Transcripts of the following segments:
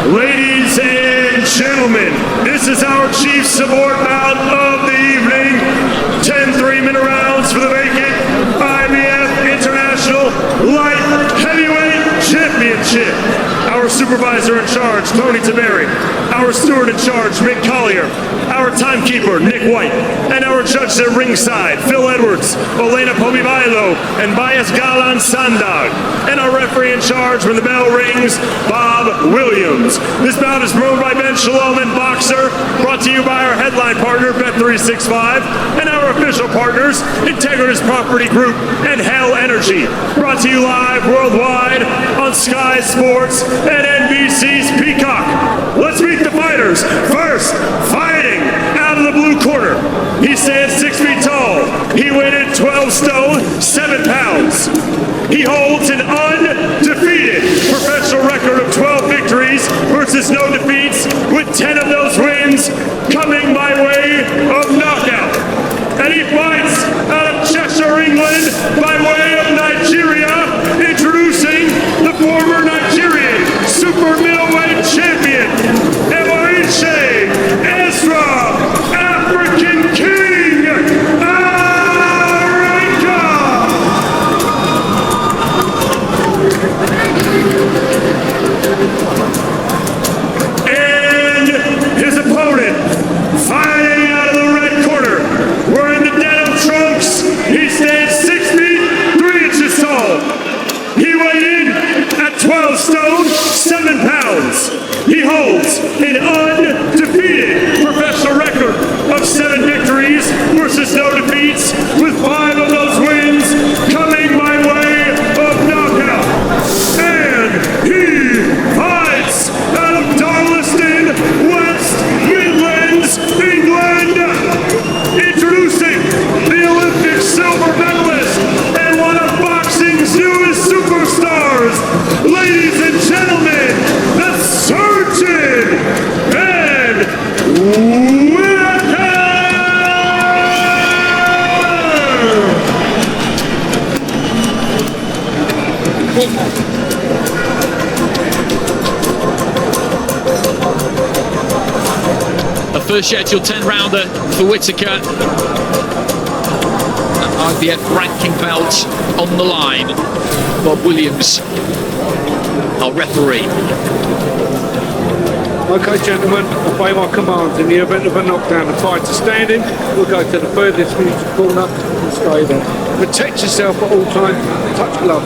Ladies and gentlemen, this is our chief support bout of the evening. 10 3-minute rounds for the vacant IBF International Light Heavyweight Championship. Our supervisor in charge, Tony Taberi. Our steward in charge, Mick Collier. Our timekeeper, Nick White. And our judges at ringside, Phil Edwards, Elena Pomivailo, and Bias Galan Sandag. And our referee in charge when the bell rings, Bob Williams. This bout is promoted by Ben Shalom and Boxer, brought to you by our headline partner, Bet365, and our official partners, Integritas Property Group and Hell Energy. Brought to you live worldwide on Sky Sports and NBC's Peacock. Let's meet the fighters. First, fighting out of the blue corner. He stands 6 feet tall. He weighed 12 stone, 7 pounds. He holds an undefeated professional record of 12 victories versus no defeats, with 10 of those wins coming by way of knockout. And he fights out of Cheshire, England, by way of Nigeria, introducing the former Nigerian super middleweight champion, Ezra African King Arenyeka. And his opponent, fighting out of the red corner, wearing the denim trunks, he stands 6 feet 3 inches tall. He weighed in at 12 stone, 7 pounds. He holds an undefeated professional record of 7 victories versus no defeats, with 5 of those wins coming by way of knockout. And he fights out of Darlaston, West Midlands, England, introducing the Olympic silver medalist and one of boxing's newest superstars, ladies and gentlemen, the Surgeon and Whittaker! The first scheduled 10-rounder for Whittaker. An IBF ranking belt on the line. Bob Williams, our referee. Okay, gentlemen, obey my commands. In the event of a knockdown, the fighter standing will go to the furthest neutral corner and stay there. Protect yourself at all times. Touch glove.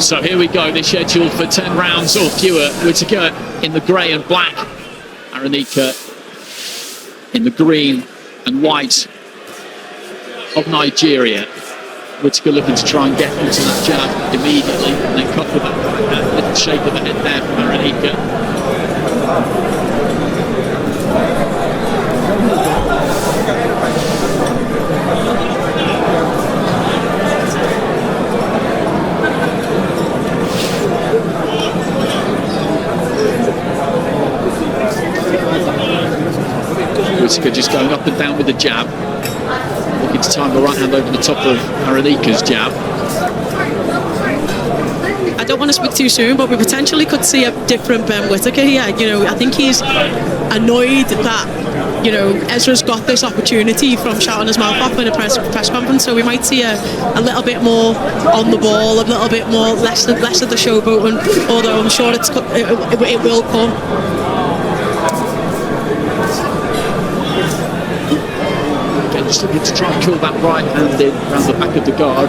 So here we go, they're scheduled for 10 rounds or fewer. Whittaker in the grey and black, Arenyeka in the green and white of Nigeria. Whittaker looking to try and get onto that jab immediately and then cut with that right hand. Little shake of the head there from Arenyeka. Whittaker just going up and down with the jab, looking to time the right hand over the top of Arenyeka's jab. I don't want to speak too soon, but we potentially could see a different Ben Whittaker here. You know, I think he's annoyed that, you know, Ezra's got this opportunity from shouting his mouth off in a press conference, so we might see a little bit more on the ball, a little bit more less of the showboating, although I'm sure it will come. Just looking to try and kill that right hand in around the back of the guard.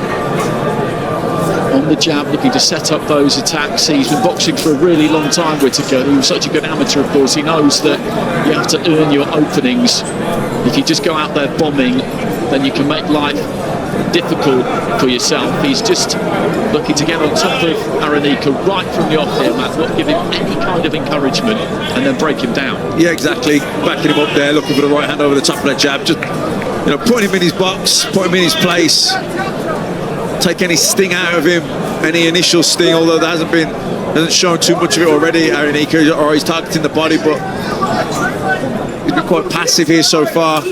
On the jab, looking to set up those attacks. He's been boxing for a really long time, Whittaker, who's such a good amateur, of course. He knows that you have to earn your openings. If you just go out there bombing, then you can make life difficult for yourself. He's just looking to get on top of Arenyeka right from the off here, Matt, not give him any kind of encouragement and then break him down. Yeah, exactly. Backing him up there, looking for the right hand over the top of that jab. Just, putting him in his box, put him in his place. Take any sting out of him, any initial sting, although there hasn't shown too much of it already, Arenyeka, or he's targeting the body, but he's been quite passive here so far.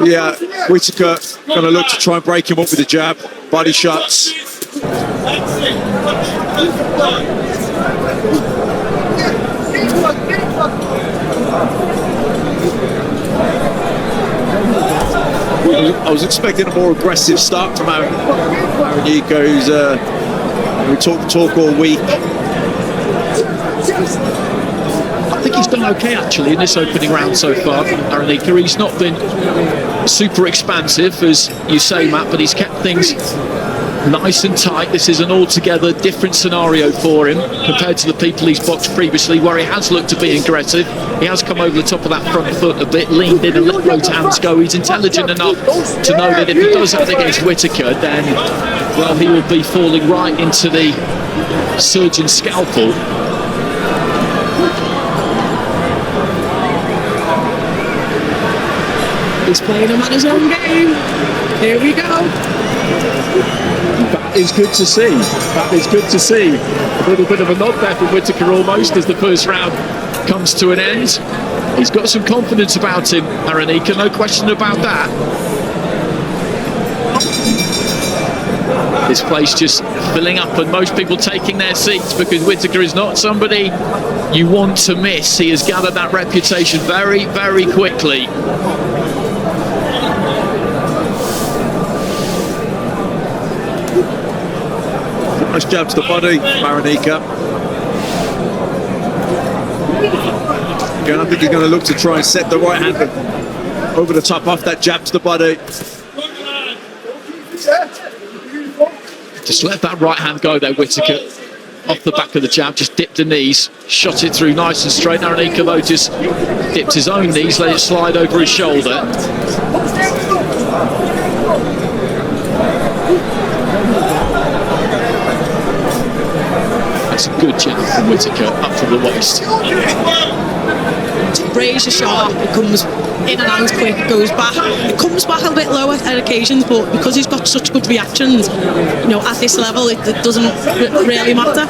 Yeah, Whittaker going to look to try and break him up with the jab, body shots. I was expecting a more aggressive start from Arenyeka, who's we talk the talk all week. I think he's done okay actually in this opening round so far. Arenyeka, he's not been super expansive, as you say, Matt, but he's kept things nice and tight. This is an altogether different scenario for him compared to the people he's boxed previously, where he has looked to be aggressive. He has come over the top of that front foot a bit, leaned in and let those hands go. He's intelligent enough to know that if he does that against Whittaker, then, well, he will be falling right into the surgeon's scalpel. He's playing him at his own game. Here we go. That is good to see. That is good to see. A little bit of a nod there from Whittaker almost as the first round comes to an end. He's got some confidence about him, Arenyeka, no question about that. This place just filling up and most people taking their seats because Whittaker is not somebody you want to miss. He has gathered that reputation very, very quickly. Nice jab to the body, Arenyeka. Again, I think he's going to look to try and set the right hand over the top off that jab to the body. Just let that right hand go there, Whittaker. Off the back of the jab, just dipped the knees, shot it through nice and straight. Arenyeka, though, just dipped his own knees, let it slide over his shoulder. That's a good jab from Whittaker, up from the waist. Razor sharp, it comes in and out quick, goes back. It comes back a bit lower at occasions, but because he's got such good reactions, at this level, it doesn't really matter.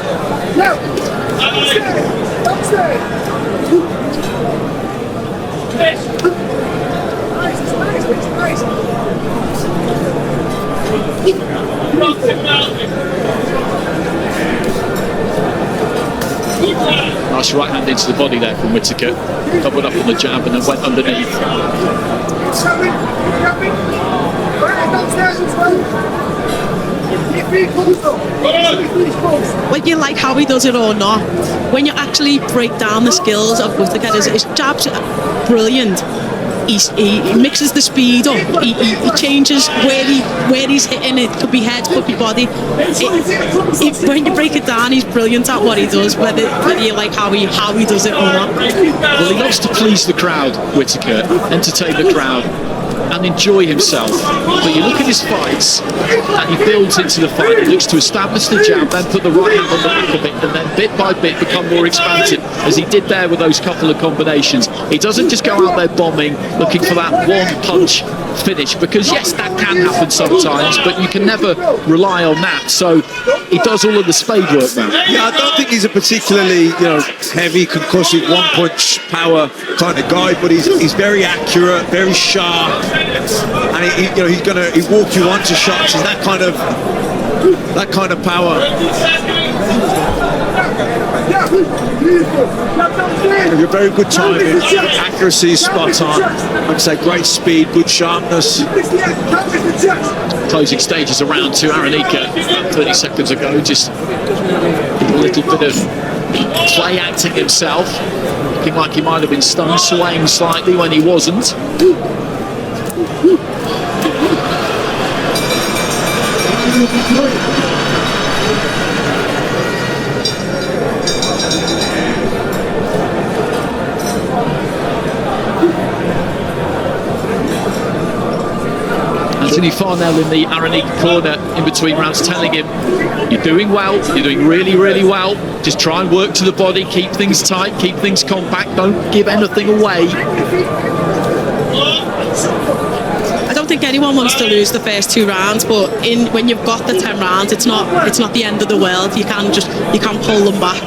Nice right hand into the body there from Whittaker. Covered up on the jab and then went underneath. Whether you like how he does it or not, when you actually break down the skills of Whittaker, his jabs are brilliant. He mixes the speed up. He changes where he's hitting. It could be head, could be body. When you break it down, he's brilliant at what he does. Whether you like how he does it or not. Well, he loves to please the crowd, Whittaker, entertain the crowd, and enjoy himself. But you look at his fights, and he builds into the fight. He looks to establish the jab, then put the right hand on the back of it, and then bit by bit become more expansive, as he did there with those couple of combinations. He doesn't just go out there bombing, looking for that one punch finish, because yes, that can happen sometimes, but you can never rely on that. So he does all of the spade work now. Yeah, I don't think he's a particularly heavy, concussive, one-punch power kind of guy, but he's very accurate, very sharp, and he'll walk you onto shots. He's that kind of power. A very good timing, accuracy is spot on. Like I say, great speed, good sharpness. Closing stages around to Arenyeka about 30 seconds ago, just a little bit of play acting himself, looking like he might have been stunned, swaying slightly when he wasn't. Anthony Farnell in the Arenyeka corner in between rounds, telling him, you're doing well, you're doing really, really well. Just try and work to the body, keep things tight, keep things compact, don't give anything away. I don't think anyone wants to lose the first 2 rounds, but when you've got the 10 rounds, it's not the end of the world. You can't pull them back.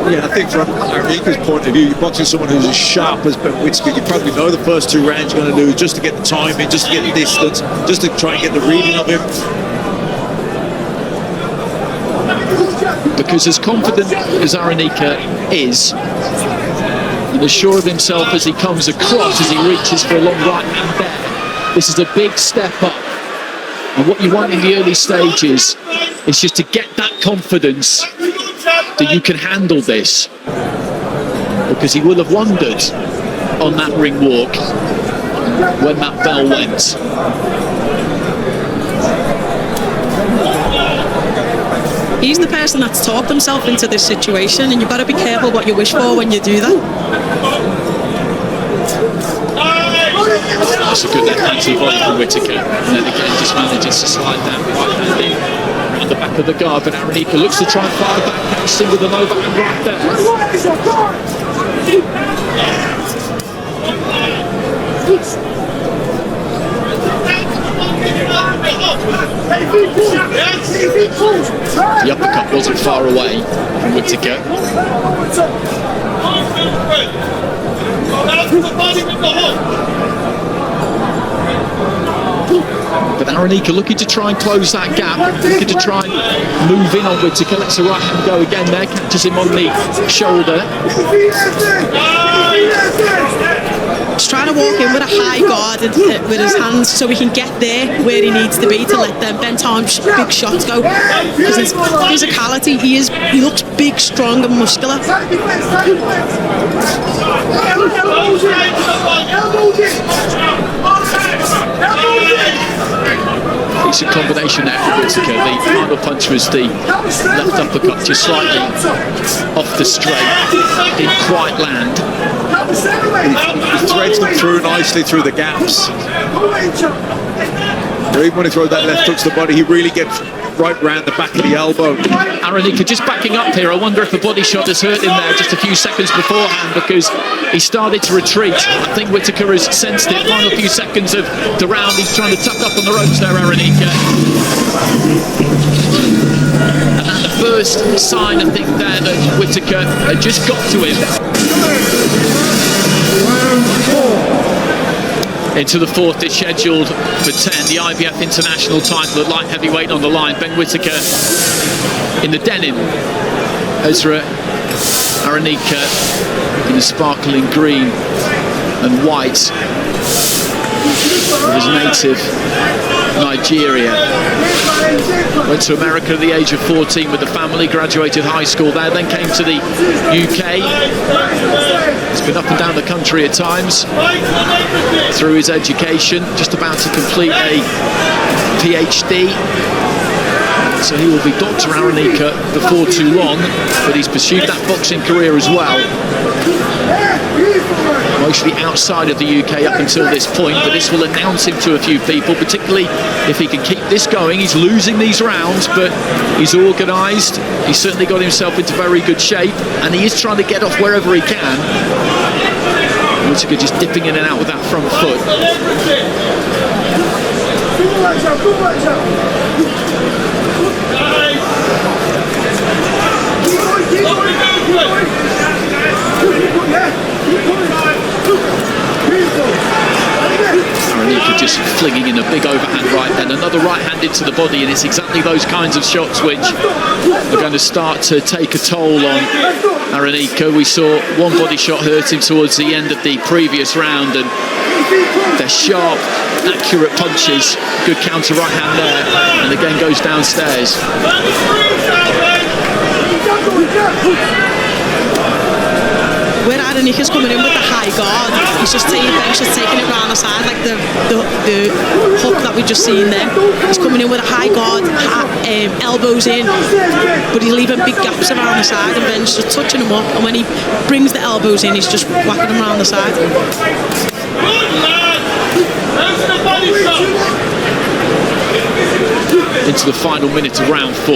Yeah, I think from Arenyeka's point of view, you're boxing someone who's as sharp as Ben Whittaker. You probably know the first 2 rounds you're going to lose just to get the timing, just to get the distance, just to try and get the reading of him. Because as confident as Arenyeka is, and as sure of himself as he comes across as he reaches for a long right hand there, this is a big step up. And what you want in the early stages is just to get that confidence that you can handle this, because he will have wondered on that ring walk when that bell went. He's the person that's talked himself into this situation, and you've got to be careful what you wish for when you do that. That's a good left hand to the body from Whittaker, and then again just manages to slide down right hand in around the back of the guard, but Arenyeka looks to try and fire back, catching with an overhand right there. The uppercut wasn't far away from Whittaker. But Arenyeka looking to try and close that gap, looking to try and move in on Whittaker. Lets the right hand go again there, catches him on the shoulder. He's trying to walk in with a high guard with his hands so he can get there where he needs to be to let them bent arm big shots go. Because his physicality, he looks big, strong and muscular. Decent combination there for Whittaker. The final punch was the left uppercut, just slightly off the straight. Didn't quite land. He threads them through nicely through the gaps. Even when he throws that left hook to the body, he really gets right round the back of the elbow. Arenyeka just backing up here. I wonder if a body shot has hurt him there just a few seconds beforehand, because he started to retreat. I think Whittaker has sensed it. Final few seconds of the round, he's trying to tuck up on the ropes there, Arenyeka. And the first sign, I think, there that Whittaker had just got to him. Into the 4th is scheduled for 10. The IBF International title at light heavyweight on the line. Ben Whittaker in the denim. Ezra Arenyeka in the sparkling green and white of his native Nigeria. Went to America at the age of 14 with the family, graduated high school there, then came to the UK. He's been up and down the country at times through his education, just about to complete a PhD. So he will be Dr. Arenyeka before too long, but he's pursued that boxing career as well. Mostly outside of the UK up until this point, but this will announce him to a few people, particularly if he can keep this going. He's losing these rounds, but he's organised. He's certainly got himself into very good shape, and he is trying to get off wherever he can. Whittaker just dipping in and out with that front foot. Arenyeka just flinging in a big overhand right, and another right hand into the body, and it's exactly those kinds of shots which are going to start to take a toll on Arenyeka. We saw one body shot hurt him towards the end of the previous round, and they're sharp, accurate punches. Good counter right hand there, and again goes downstairs. where Arenyeka's coming in with the high guard, he's just taking it around the side, like the hook that we just seen there. He's coming in with a high guard, elbows in, but he's leaving big gaps around the side, and Ben's just touching him up, and when he brings the elbows in, he's just whacking him around the side. Into the final minute of round 4.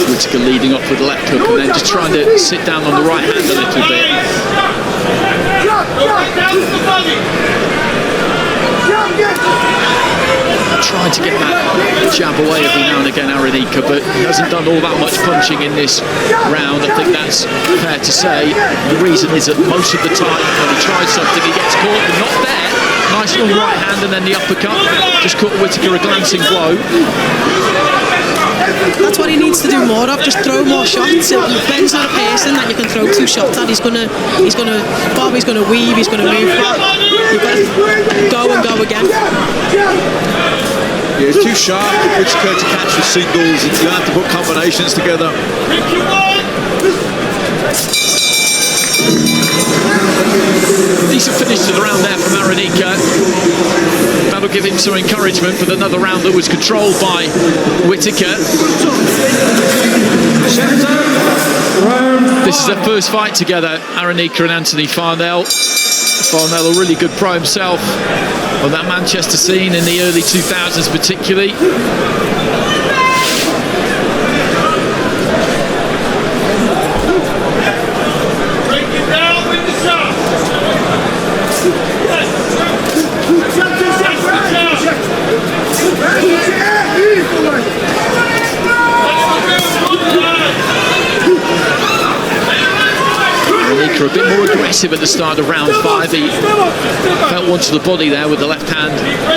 Whittaker leading off with the left hook and then just trying to sit down on the right hand a little bit. Trying to get that jab away every now and again, Arenyeka, but he hasn't done all that much punching in this round. I think that's fair to say. The reason is that most of the time when he tries something, he gets caught, but not there. Nice long right hand and then the uppercut. Just caught Whittaker a glancing blow. That's what he needs to do more of, just throw more shots. Ben's not a person that you can throw 2 shots at. Bobby's gonna weave, he's gonna move back. You've got to go and go again. Yeah, it's too sharp for Whittaker to catch with singles. You have to put combinations together. Decent finish to the round there from Arenyeka. That'll give him some encouragement with another round that was controlled by Whittaker. This is their first fight together, Arenyeka and Anthony Farnell. Farnell, a really good pro himself on that Manchester scene in the early 2000s particularly. Arenyeka a bit more aggressive at the start of round 5. He felt one to the body there with the left hand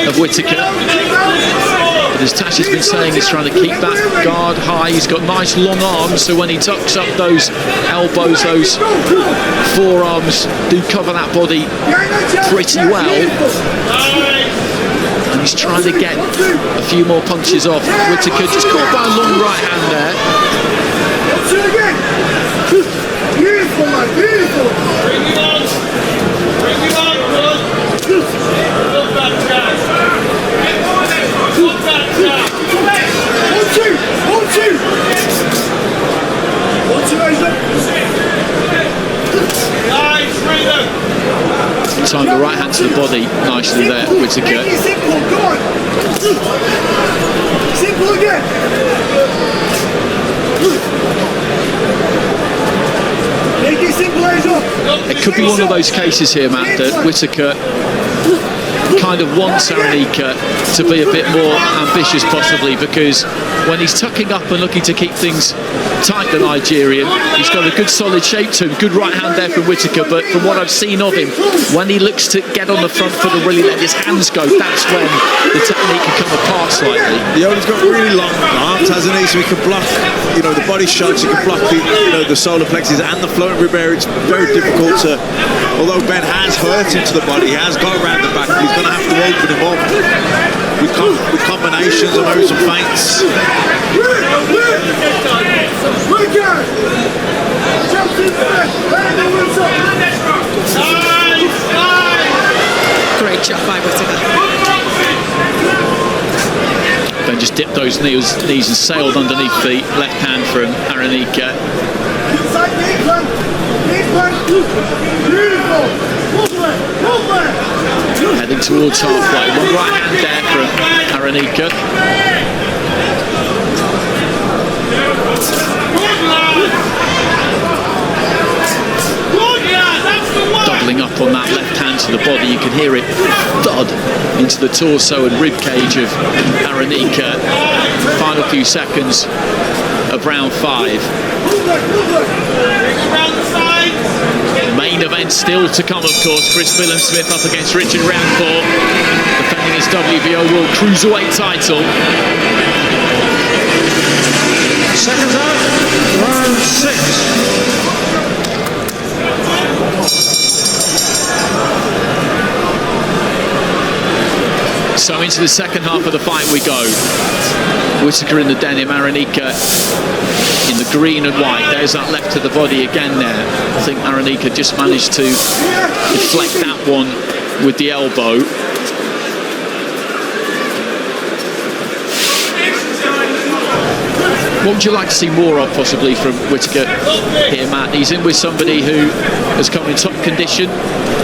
of Whittaker. But as Tash has been saying, he's trying to keep that guard high. He's got nice long arms, so when he tucks up those elbows, those forearms do cover that body pretty well. And he's trying to get a few more punches off. Whittaker just caught by a long right hand there. Beautiful, man, beautiful. Bring him on, good. Look that jab. Look that jab. 1, 2, Time the right hand to the body nicely there, Whittaker. Simple, go on. Simple again. It could be one of those cases here, Matt, that Whittaker kind of wants Arenyeka to be a bit more ambitious possibly, because when he's tucking up and looking to keep things tight, the Nigerian, he's got a good solid shape to him, good right hand there from Whittaker, but from what I've seen of him, when he looks to get on the front foot and really let his hands go, that's when the technique can come apart slightly. Yeah, he's got really long arms, hasn't he? So he can block, the body shots, he can block the solar plexus and the floating rib area. It's very difficult to, although Ben has hurt him to the body, he has got around the back, he's going to have to open him up with combinations or maybe some feints. Great job by Whittaker. Ben just dipped those knees and sailed underneath the left hand from Arenyeka. Heading towards halfway. One right hand there from Arenyeka. Doubling up on that left hand to the body, you can hear it thud into the torso and rib cage of Arenyeka. Final few seconds of round 5. Main event still to come, of course. Chris Billum-Smith up against Richard Roundford, defending his WBO World Cruiserweight title. Seconds up, round 6. So into the second half of the fight we go. Whittaker in the denim, Arenyeka in the green and white. There's that left to the body again there. I think Arenyeka just managed to deflect that one with the elbow. What would you like to see more of, possibly, from Whittaker here, Matt? He's in with somebody who has come in top condition,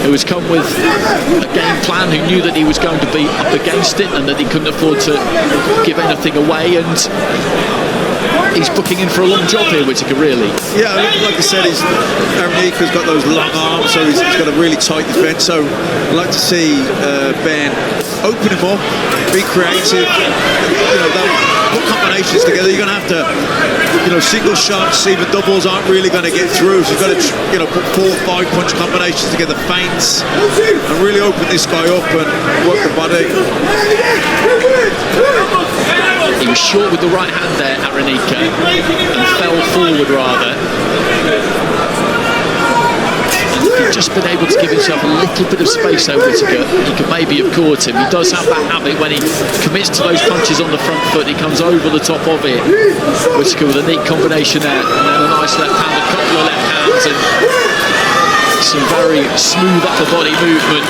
who has come with a game plan, who knew that he was going to be up against it and that he couldn't afford to give anything away, and he's booking in for a long job here, Whittaker, really. Yeah, like I said, Arenyeka's got those long arms, so he's got a really tight defence. So I'd like to see Ben open him up, be creative, put combinations together. You're going to have to, single shots, even doubles aren't really going to get through. So you've got to, put 4 or 5 punch combinations together, feints, and really open this guy up and work the body. He was short with the right hand there, Arenyeka, and fell forward rather. And he'd just been able to give himself a little bit of space there, Whittaker. He could maybe have caught him. He does have that habit when he commits to those punches on the front foot, he comes over the top of it. Whittaker with a neat combination there, and then a nice left hand, a couple of left hands, and some very smooth upper body movement.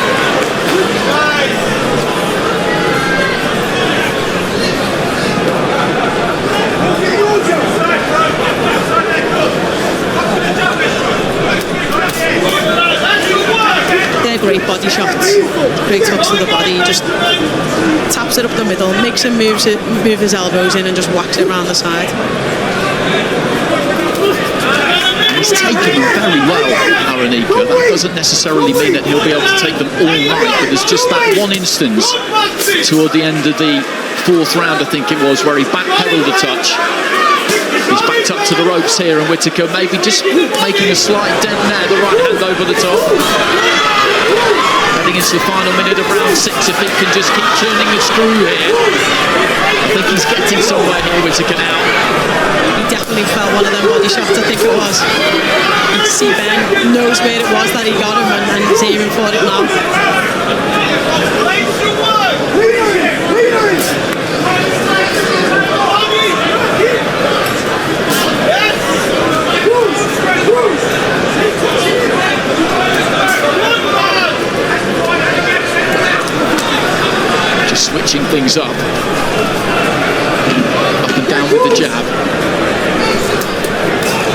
They're great body shots, great hooks to the body. He just taps it up the middle, makes him move his elbows in and just whacks it around the side. He's taken them very well, Arenyeka. That doesn't necessarily mean that he'll be able to take them all night, but there's just that one instance toward the end of the 4th round, I think it was, where he backpedaled a touch. He's backed up to the ropes here, and Whittaker maybe just making a slight dent there, the right hand over the top. Heading into the final minute of round 6, if he can just keep turning the screw here. I think he's getting somewhere here, Whittaker, now. He definitely felt one of them body shots, I think it was. You can see Ben knows where it was that he got him, and he's aiming for it now. Just switching things up and down with the jab.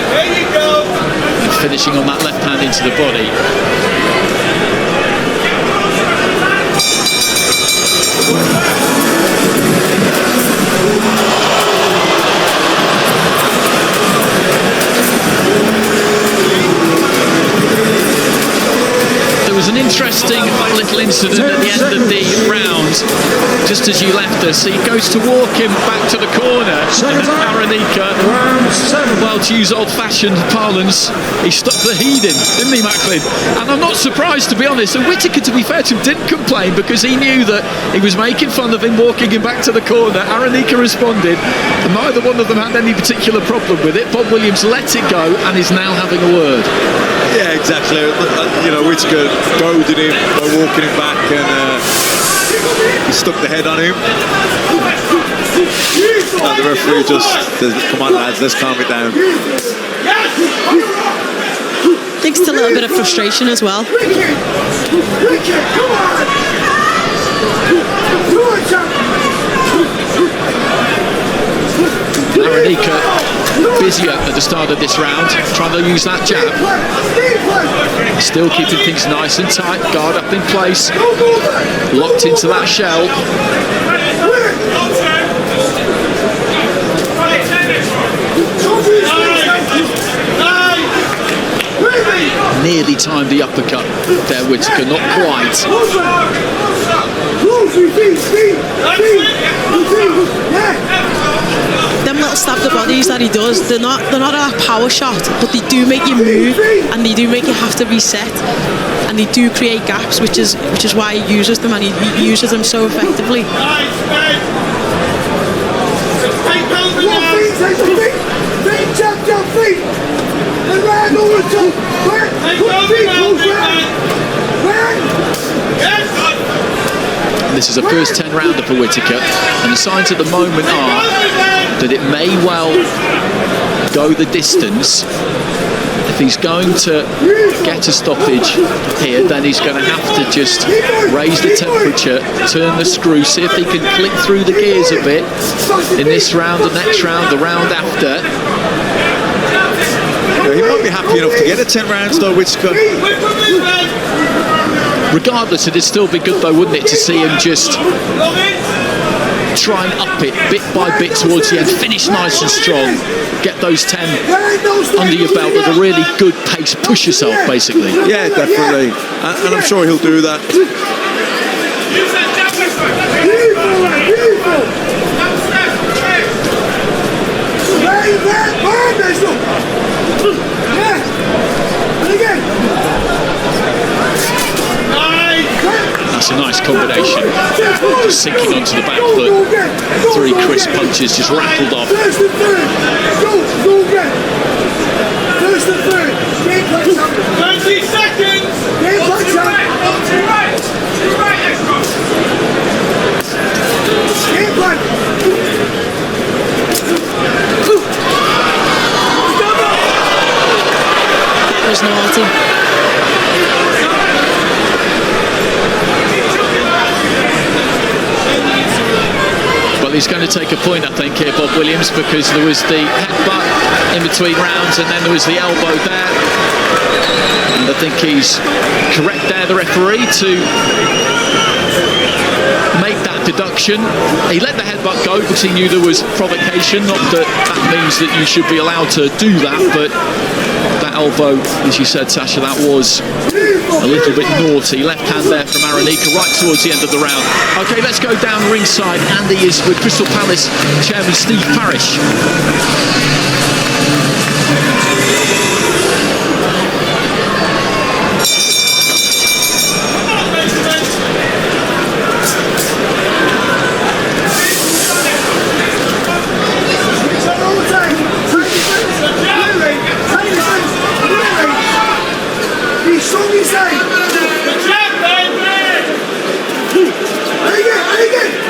There you go. And finishing on that left hand into the body. There was an interesting little incident at the end of the round, just as you left us. He goes to walk him back to the corner, and Arenyeka, well, to use old-fashioned parlance, he stuck the heat in, didn't he, Macklin? And I'm not surprised, to be honest. And Whittaker, to be fair to him, didn't complain, because he knew that he was making fun of him, walking him back to the corner. Arenyeka responded, and neither one of them had any particular problem with it. Bob Williams let it go and is now having a word. Yeah, exactly. Whittaker goaded him by walking him back, and he stuck the head on him. And the referee just says, "Come on, lads, let's calm it down." I think it's a little bit of frustration as well. Arenyeka busier at the start of this round, trying to use that jab. Still keeping things nice and tight, guard up in place, locked into that shell. Nearly timed the uppercut there, Whittaker, not quite. Them little stab the bodies that he does, they're not a power shot, but they do make you move, and they do make you have to reset, and they do create gaps, which is why he uses them, and he uses them so effectively. This is a first 10 rounder for Whittaker, and the signs at the moment are that it may well go the distance. If he's going to get a stoppage here, then he's going to have to just raise the temperature, turn the screw, see if he can click through the gears a bit in this round, the next round, the round after. He might be happy enough to get a 10 rounds though, Whittaker. Regardless, it'd still be good though, wouldn't it, to see him just try and up it bit by bit towards the end, finish nice and strong, get those 10 under your belt at a really good pace, push yourself basically. Yeah, definitely, and I'm sure he'll do that. That's a nice combination, just sinking onto the back foot, 3 crisp punches just rattled off. First and third, go again. First and third, game play 30 seconds. Game play to right, Ezra. Game play. There's naughty. Well, he's going to take a point, I think, here, Bob Williams, because there was the headbutt in between rounds and then there was the elbow there. And I think he's correct there, the referee, to make that deduction. He let the headbutt go because he knew there was provocation, not that that means that you should be allowed to do that, but that elbow, as you said, Sasha, that was a little bit naughty. Left hand there from Arenyeka right towards the end of the round. Okay, let's go down ringside. Andy is with Crystal Palace chairman Steve Parish.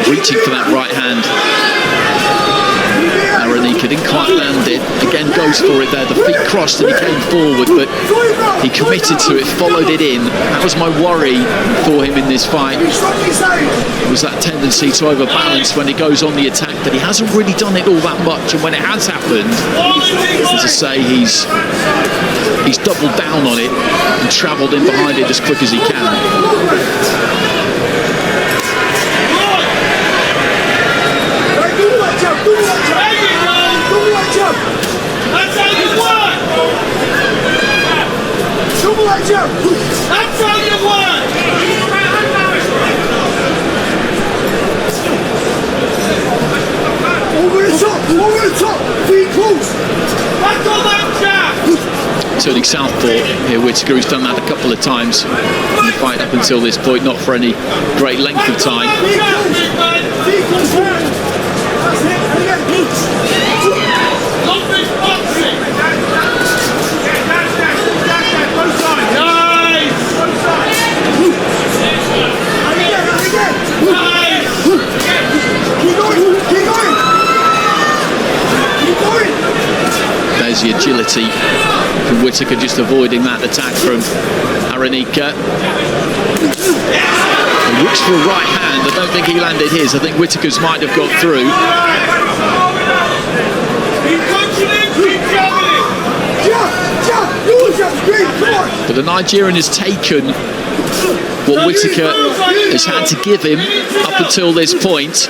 Reaching for that right hand. Arenyeka didn't quite land it. Again goes for it there. The feet crossed and he came forward, but he committed to it, followed it in. That was my worry for him in this fight. It was that tendency to overbalance when he goes on the attack, that he hasn't really done it all that much, and when it has happened, as I say, he's doubled down on it and travelled in behind it as quick as he can. That's how you work! That's how you work! Over the top, feet close! That's all that jab! Turning southpaw here, Whittaker, who's done that a couple of times in the fight up until this point, not for any great length of time. There's the agility from Whittaker, just avoiding that attack from Arenyeka. He looks for a right hand. I don't think he landed his. I think Whittaker's might have got through. But the Nigerian has taken what Whittaker has had to give him up until this point.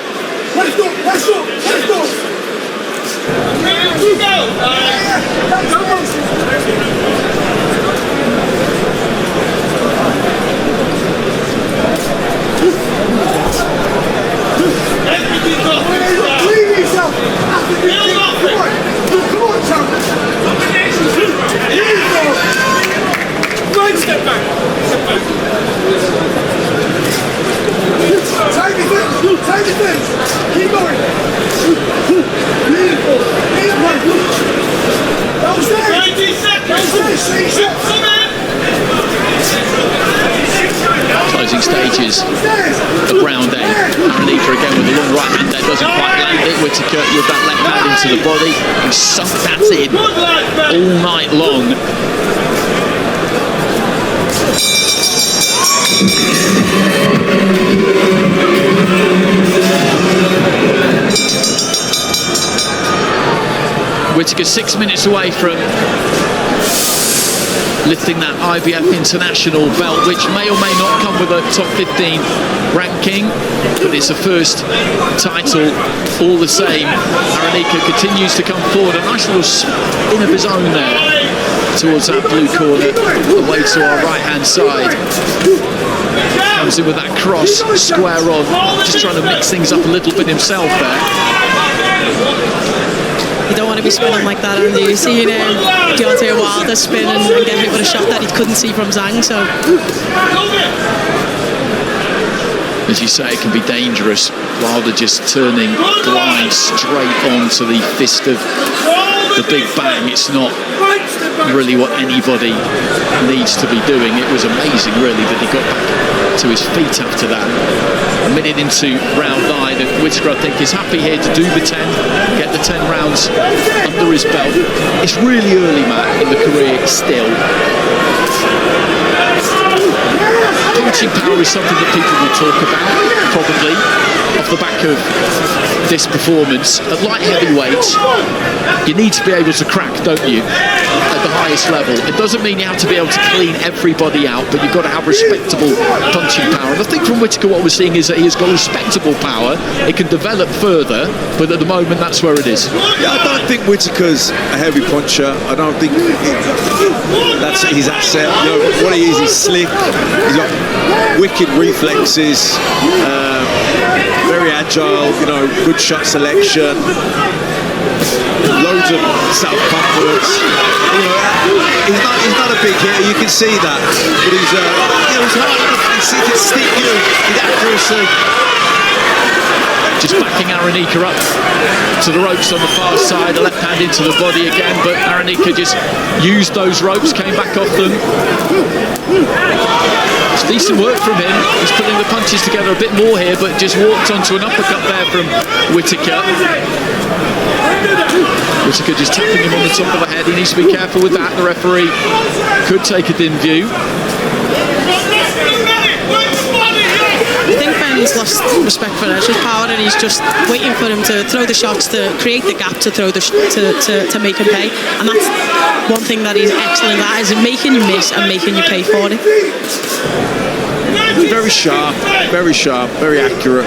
Keep going. Beautiful. 90 seconds. Closing stages of round 8. Arenyeka again with a long right hand there, doesn't quite land it. Whittaker with that left hand into the body. He sunk that in all night long. Whittaker 6 minutes away from lifting that IBF international belt, which may or may not come with a top 15 ranking, but it's a first title all the same. Arenyeka continues to come forward, a nice little spin of his own there towards that blue corner, away to our right hand side. Comes in with that cross, square on, just trying to mix things up a little bit himself there. You don't want to be spinning like that, and you've seen Deontay Wilder spin and get hit with a shot that he couldn't see from Zhang, so... As you say, it can be dangerous. Wilder just turning blind straight onto the fist of the Big Bang. It's not really what anybody needs to be doing. It was amazing, really, that he got back to his feet after that. A minute into round 9, and Whittaker, I think, is happy here to do the 10, get the 10 rounds under his belt. It's really early, Matt, in the career still. Punching power is something that people will talk about, probably, off the back of this performance. At light heavyweight, you need to be able to crack, don't you, at the highest level. It doesn't mean you have to be able to clean everybody out, but you've got to have respectable punching power. And I think from Whittaker what we're seeing is that he has got respectable power. It can develop further, but at the moment that's where it is. Yeah, I don't think Whittaker's a heavy puncher. I don't think that's his asset. You know, what he is, he's slick. He's got wicked reflexes, very agile, you know, good shot selection, loads of self-confidence. You know, he's not a big hitter, you can see that, but he's hard enough, he can stick you with accuracy. Just backing Arenyeka up to the ropes on the far side, a left hand into the body again, but Arenyeka just used those ropes, came back off them. It's decent work from him. He's putting the punches together a bit more here, but just walked onto an uppercut there from Whittaker. Whittaker just tapping him on the top of the head. He needs to be careful with that. The referee could take a dim view. I think Ben's lost respect for Ezra's power, and he's just waiting for him to throw the shots, to create the gap, to throw the to make him pay. And that's one thing that he's excellent at, is making you miss and making you pay for it. Very sharp, very accurate.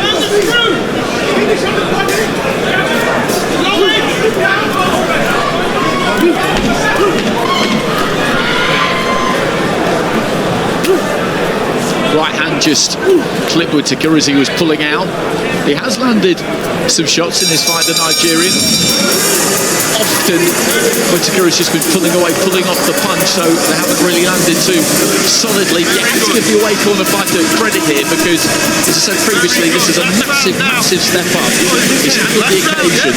Right hand just clipped Whittaker as he was pulling out. He has landed some shots in his fight, the Nigerian. Often Whittaker has just been pulling away, pulling off the punch, so they haven't really landed too solidly. You have to give the away corner fighter credit here, because, as I said previously, this is a massive step up. He's handled the occasion.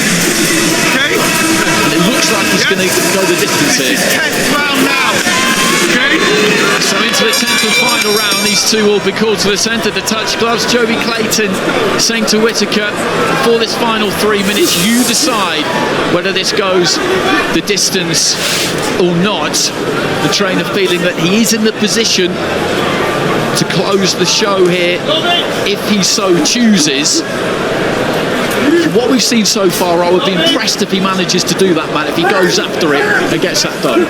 And it looks like he's going to go the distance here. So into the 10th and final round, these two will be called to the centre to touch gloves. Joby Clayton saying to Whittaker, for this final 3 minutes, you decide whether this goes the distance or not. The trainer feeling that he is in the position to close the show here if he so chooses. From what we've seen so far, I would be impressed if he manages to do that, man, if he goes after it and gets that done.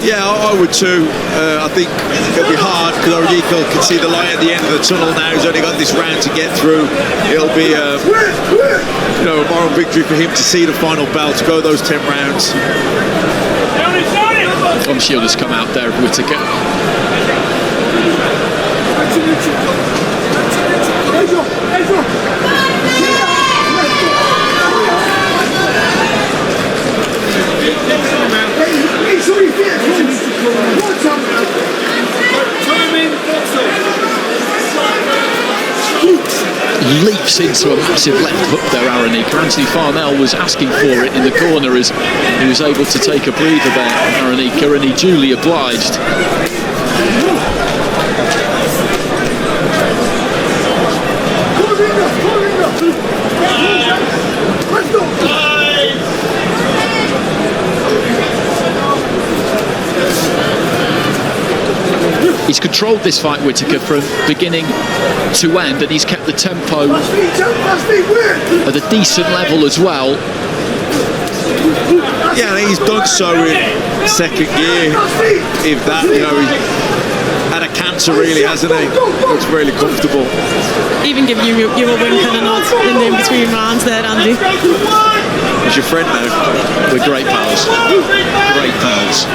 Yeah, I would too. I think it'll be hard, because Arenyeka can see the light at the end of the tunnel now. He's only got this round to get through. It'll be a moral victory for him to see the final belt, to go those 10 rounds. Tom Shield has come out there of Whittaker. Leaps into a massive left hook there, Arenyeka. Anthony Farnell was asking for it in the corner as he was able to take a breather there, Arenyeka, and he duly obliged. he's controlled this fight, Whittaker, from beginning to end, and he's kept the tempo at a decent level as well. Yeah, and he's done so in second gear. If that, you know, he's had a cancer really, hasn't he? Looks really comfortable. Even give you a wink and a nod in the in-between rounds there, Andy. He's your friend now. We're great pals. Great pals.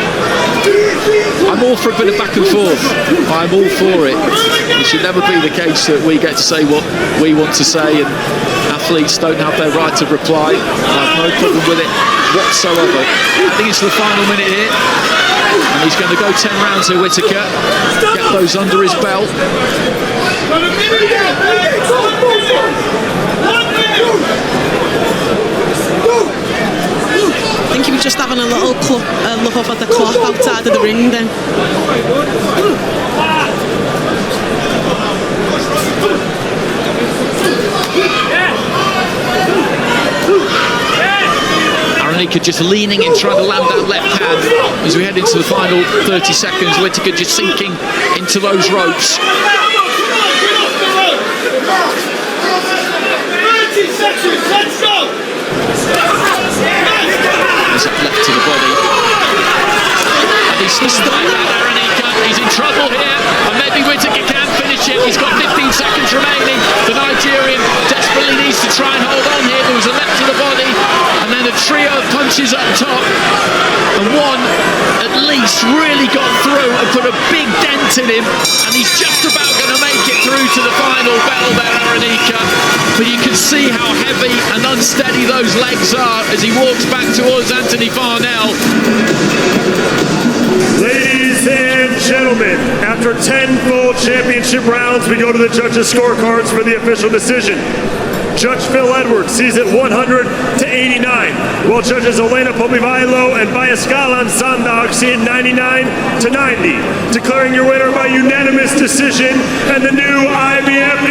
I'm all for a bit of back and forth. I'm all for it. It should never be the case that we get to say what we want to say and athletes don't have their right to reply. I have no problem with it whatsoever. I think it's the final minute here, and he's going to go 10 rounds here, Whittaker. Get those under his belt. I think he was just having a little look up at the clock outside of the ring then. Arenyeka just leaning in, trying to land that left hand as we head into the final 30 seconds. Whittaker just sinking into those ropes. 30 seconds, let's go! He's up left to the body. And he's stunned like that, Arenyeka. He's in trouble here, and maybe Whittaker can't finish it. He's got 15 seconds remaining. The Nigerian desperately needs to try and hold on here. There was a left to the body, and then a trio of punches up top, and one at least really got through and put a big dent in him, and he's just about going to make it through to the final bell there, Arenyeka. But you can see how heavy and unsteady those legs are as he walks back towards Anthony Farnell. Ladies and gentlemen, after 10 full championship rounds, we go to the judges' scorecards for the official decision. Judge Phil Edwards sees it 100 to 89, while judges Elena Pomivailo and Bayaskalan Sandag see it 99 to 90, declaring your winner by unanimous decision and the new IBF